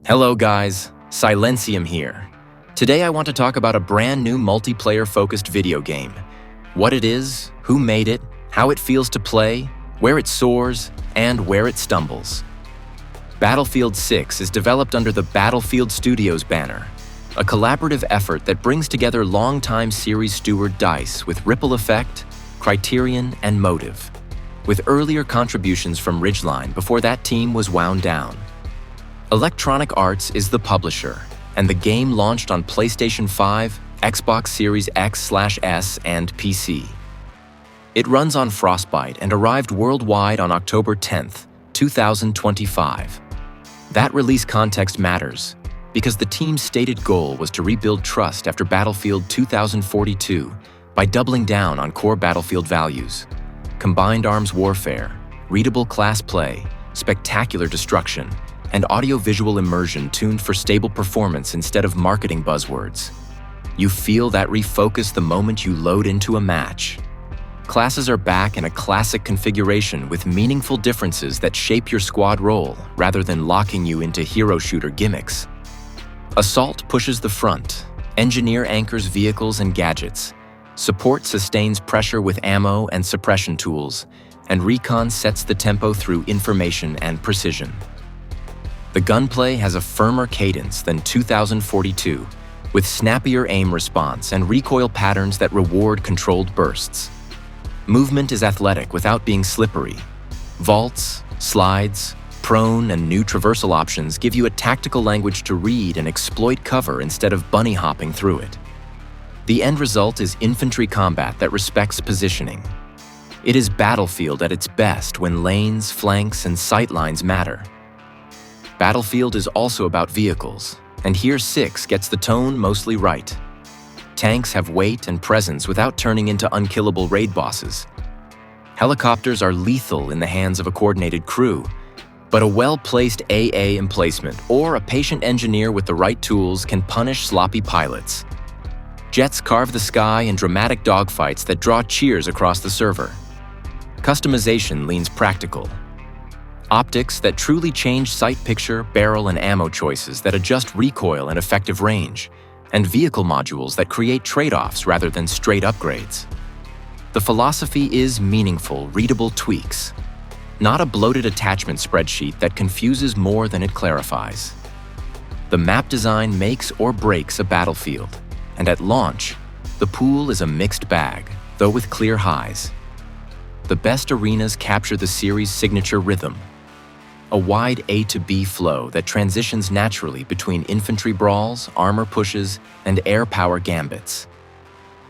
Hello guys, Silencium here. Today I want to talk about a brand new multiplayer-focused video game. What it is, who made it, how it feels to play, where it soars, and where it stumbles. Battlefield 6 is developed under the Battlefield Studios banner, a collaborative effort that brings together longtime series steward DICE with Ripple Effect, Criterion, and Motive, with earlier contributions from Ridgeline before that team was wound down. Electronic Arts is the publisher, and the game launched on PlayStation 5, Xbox Series X/S, and PC. It runs on Frostbite and arrived worldwide on October 10th, 2025. That release context matters, because the team's stated goal was to rebuild trust after Battlefield 2042 by doubling down on core Battlefield values: combined arms warfare, readable class play, spectacular destruction, and audio-visual immersion tuned for stable performance instead of marketing buzzwords. You feel that refocus the moment you load into a match. Classes are back in a classic configuration with meaningful differences that shape your squad role rather than locking you into hero shooter gimmicks. Assault pushes the front, Engineer anchors vehicles and gadgets, Support sustains pressure with ammo and suppression tools, and Recon sets the tempo through information and precision. The gunplay has a firmer cadence than 2042, with snappier aim response and recoil patterns that reward controlled bursts. Movement is athletic without being slippery. Vaults, slides, prone, and new traversal options give you a tactical language to read and exploit cover instead of bunny hopping through it. The end result is infantry combat that respects positioning. It is Battlefield at its best when lanes, flanks, and sightlines matter. Battlefield is also about vehicles, and here 6 gets the tone mostly right. Tanks have weight and presence without turning into unkillable raid bosses. Helicopters are lethal in the hands of a coordinated crew, but a well-placed AA emplacement or a patient engineer with the right tools can punish sloppy pilots. Jets carve the sky in dramatic dogfights that draw cheers across the server. Customization leans practical. Optics that truly change sight picture, barrel, and ammo choices that adjust recoil and effective range, and vehicle modules that create trade-offs rather than straight upgrades. The philosophy is meaningful, readable tweaks, not a bloated attachment spreadsheet that confuses more than it clarifies. The map design makes or breaks a battlefield, and at launch, the pool is a mixed bag, though with clear highs. The best arenas capture the series' signature rhythm, a wide A to B flow that transitions naturally between infantry brawls, armor pushes, and air power gambits.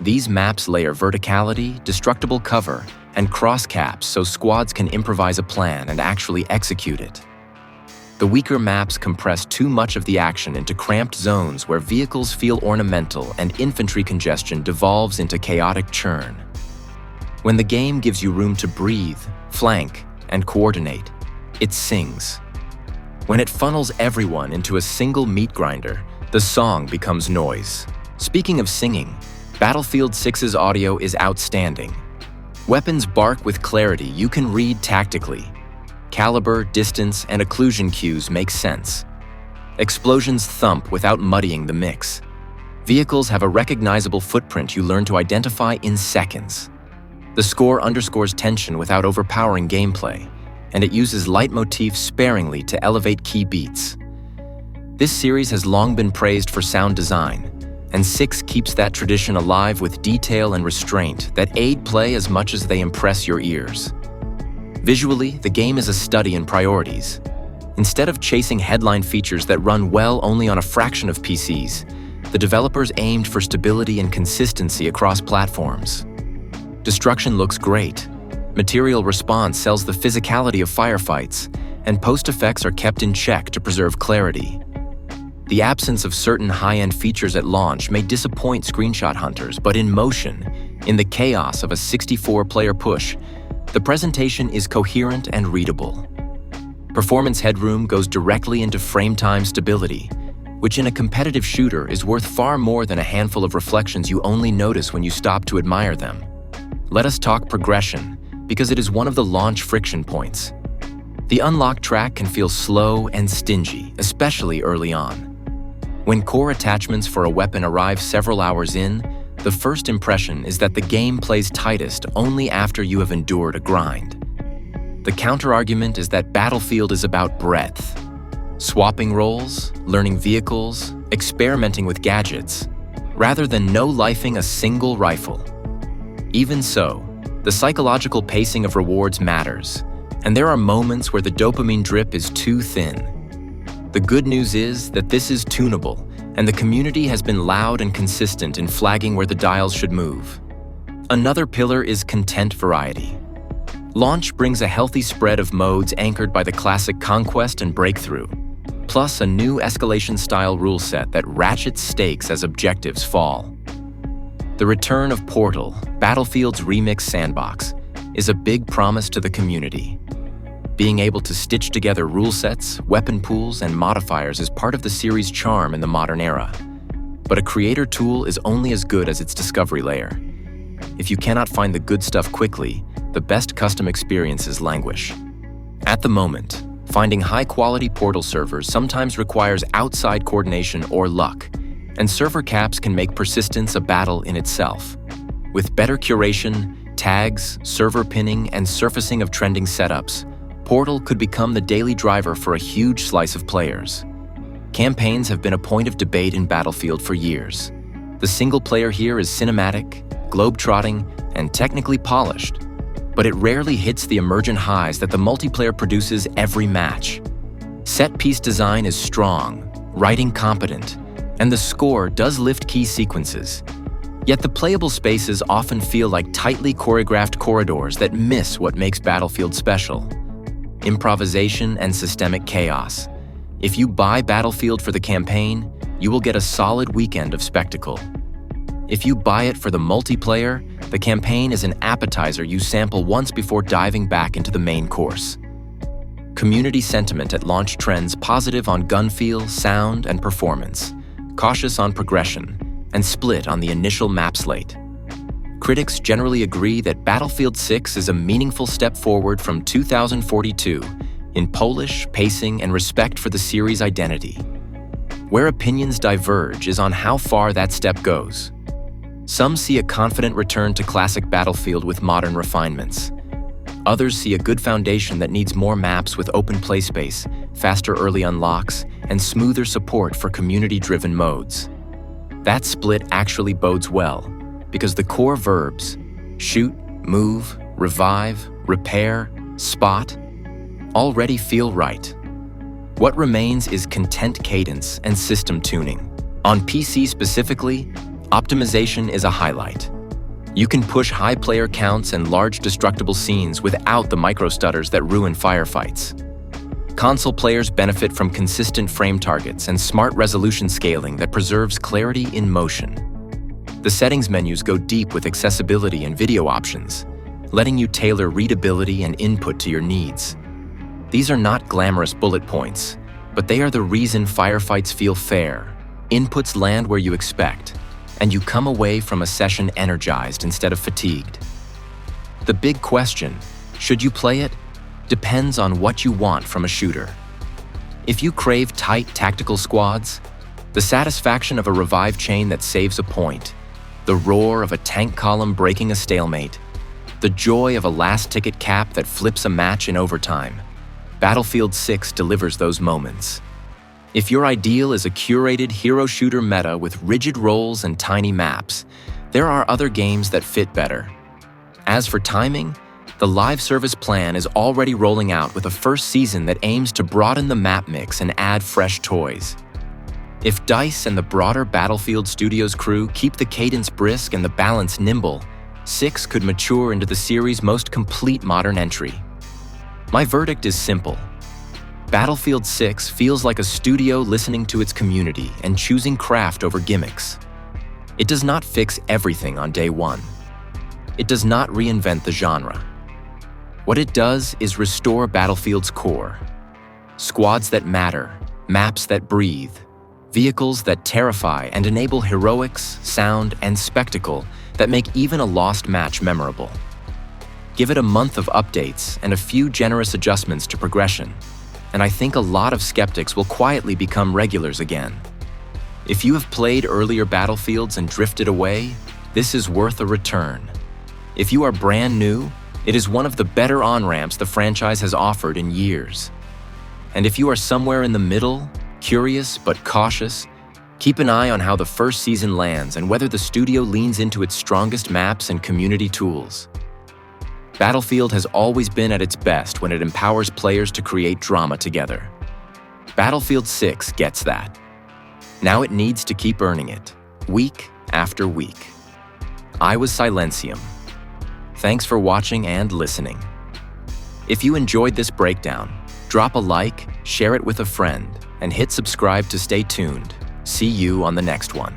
These maps layer verticality, destructible cover, and cross-caps so squads can improvise a plan and actually execute it. The weaker maps compress too much of the action into cramped zones where vehicles feel ornamental and infantry congestion devolves into chaotic churn. When the game gives you room to breathe, flank, and coordinate, it sings. When it funnels everyone into a single meat grinder, the song becomes noise. Speaking of singing, Battlefield 6's audio is outstanding. Weapons bark with clarity you can read tactically. Caliber, distance, and occlusion cues make sense. Explosions thump without muddying the mix. Vehicles have a recognizable footprint you learn to identify in seconds. The score underscores tension without overpowering gameplay, and it uses leitmotifs sparingly to elevate key beats. This series has long been praised for sound design, and 6 keeps that tradition alive with detail and restraint that aid play as much as they impress your ears. Visually, the game is a study in priorities. Instead of chasing headline features that run well only on a fraction of PCs, the developers aimed for stability and consistency across platforms. Destruction looks great. Material response sells the physicality of firefights, and post-effects are kept in check to preserve clarity. The absence of certain high-end features at launch may disappoint screenshot hunters, but in motion, in the chaos of a 64-player push, the presentation is coherent and readable. Performance headroom goes directly into frame time stability, which in a competitive shooter is worth far more than a handful of reflections you only notice when you stop to admire them. Let us talk progression, because it is one of the launch friction points. The unlock track can feel slow and stingy, especially early on. When core attachments for a weapon arrive several hours in, the first impression is that the game plays tightest only after you have endured a grind. The counter-argument is that Battlefield is about breadth. Swapping roles, learning vehicles, experimenting with gadgets, rather than no-lifing a single rifle. Even so, the psychological pacing of rewards matters, and there are moments where the dopamine drip is too thin. The good news is that this is tunable, and the community has been loud and consistent in flagging where the dials should move. Another pillar is content variety. Launch brings a healthy spread of modes anchored by the classic Conquest and Breakthrough, plus a new escalation-style rule set that ratchets stakes as objectives fall. The return of Portal, Battlefield's remix sandbox, is a big promise to the community. Being able to stitch together rule sets, weapon pools, and modifiers is part of the series' charm in the modern era. But a creator tool is only as good as its discovery layer. If you cannot find the good stuff quickly, the best custom experiences languish. At the moment, finding high-quality Portal servers sometimes requires outside coordination or luck, and server caps can make persistence a battle in itself. With better curation, tags, server pinning, and surfacing of trending setups, Portal could become the daily driver for a huge slice of players. Campaigns have been a point of debate in Battlefield for years. The single player here is cinematic, globe-trotting, and technically polished, but it rarely hits the emergent highs that the multiplayer produces every match. Set-piece design is strong, writing competent, and the score does lift key sequences. Yet the playable spaces often feel like tightly choreographed corridors that miss what makes Battlefield special: improvisation and systemic chaos. If you buy Battlefield for the campaign, you will get a solid weekend of spectacle. If you buy it for the multiplayer, the campaign is an appetizer you sample once before diving back into the main course. Community sentiment at launch trends positive on gun feel, sound, and performance, cautious on progression, and split on the initial map slate. Critics generally agree that Battlefield 6 is a meaningful step forward from 2042 in polish, pacing, and respect for the series' identity. Where opinions diverge is on how far that step goes. Some see a confident return to classic Battlefield with modern refinements. Others see a good foundation that needs more maps with open play space, faster early unlocks, and smoother support for community-driven modes. That split actually bodes well, because the core verbs shoot, move, revive, repair, spot already feel right. What remains is content cadence and system tuning. On PC specifically, optimization is a highlight. You can push high player counts and large destructible scenes without the micro-stutters that ruin firefights. Console players benefit from consistent frame targets and smart resolution scaling that preserves clarity in motion. The settings menus go deep with accessibility and video options, letting you tailor readability and input to your needs. These are not glamorous bullet points, but they are the reason firefights feel fair. Inputs land where you expect, and you come away from a session energized instead of fatigued. The big question, should you play it, depends on what you want from a shooter. If you crave tight tactical squads, the satisfaction of a revive chain that saves a point, the roar of a tank column breaking a stalemate, the joy of a last-ticket cap that flips a match in overtime, Battlefield 6 delivers those moments. If your ideal is a curated hero shooter meta with rigid roles and tiny maps, there are other games that fit better. As for timing, the live service plan is already rolling out with a first season that aims to broaden the map mix and add fresh toys. If DICE and the broader Battlefield Studios crew keep the cadence brisk and the balance nimble, 6 could mature into the series' most complete modern entry. My verdict is simple. Battlefield 6 feels like a studio listening to its community and choosing craft over gimmicks. It does not fix everything on day one. It does not reinvent the genre. What it does is restore Battlefield's core. Squads that matter, maps that breathe, vehicles that terrify and enable heroics, sound, and spectacle that make even a lost match memorable. Give it a month of updates and a few generous adjustments to progression, and I think a lot of skeptics will quietly become regulars again. If you have played earlier Battlefields and drifted away, this is worth a return. If you are brand new, it is one of the better on-ramps the franchise has offered in years. And if you are somewhere in the middle, curious but cautious, keep an eye on how the first season lands and whether the studio leans into its strongest maps and community tools. Battlefield has always been at its best when it empowers players to create drama together. Battlefield 6 gets that. Now it needs to keep earning it, week after week. I was Silencium. Thanks for watching and listening. If you enjoyed this breakdown, drop a like, share it with a friend, and hit subscribe to stay tuned. See you on the next one.